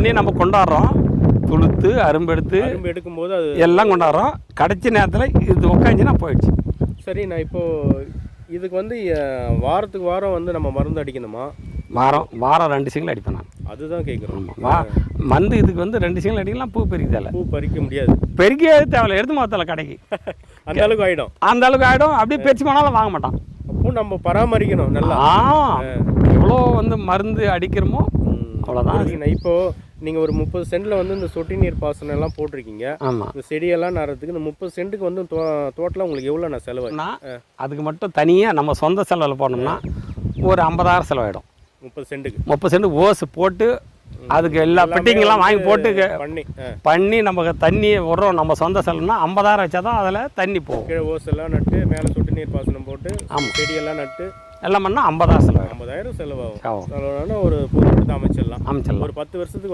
பண்ணி நம்ம கொண்டாடுறோம். துளுத்து அரும்பு எடுக்கும்போது அது எல்லாம் கொண்டாடுறோம். கடைசி நேரத்தில் இது உட்காந்துன்னா போயிடுச்சு. சரி, நான் இப்போது இதுக்கு வந்து வாரத்துக்கு வாரம் வந்து நம்ம மருந்து அடிக்கணுமா? வாரம் 2 சிங்கிள் அடிப்பேன் நான். அதுதான் கேட்குறோம். மருந்து இதுக்கு வந்து 2 சிங்கிள் அடிக்கலாம். பூ பறிக்க தேவை, பூ பறிக்க முடியாது, பெருக்கவே தேவையில்ல. எடுத்து மாத்தல கடைக்கு அந்த அளவுக்கு ஆகிடும். அப்படியே பெருச்சு போனாலும் வாங்க மாட்டான். அப்போ நம்ம பராமரிக்கணும் நல்லா. எவ்வளோ வந்து மருந்து அடிக்கிறோமோ அவ்வளோதான். இப்போது நீங்கள் ஒரு 30 சென்டில் வந்து இந்த சொட்டு நீர் பாசனம் எல்லாம் போட்டிருக்கீங்க. ஆமாம். இந்த செடியெல்லாம் நடுறதுக்கு இந்த 30 சென்ட்டுக்கு வந்து தோட்டத்தில் உங்களுக்கு எவ்வளோ நான் செலவாகுனா? அதுக்கு மட்டும் தனியாக நம்ம சொந்த செலவில் போனோம்னா ஒரு 50,000 செலவாயிடும். 30 சென்ட் ஓசு போட்டு அதுக்கு எல்லா பெட்டிங்கெல்லாம் வாங்கி போட்டு பண்ணி நமக்கு தண்ணி விடுறோம். நம்ம சொந்த செலவுனா 50,000 வச்சா தான் அதில் தண்ணி போகும். கீழே ஓசு எல்லாம் நட்டு மேலே சொட்டு நீர் பாசனம் போட்டு செடியெல்லாம் நட்டு எல்லாம் பண்ணால் 50,000 செலவாகும். 50,000 செலவாகும். ஒரு பொருள் அமைச்சிடலாம். ஒரு 10 வருஷத்துக்கு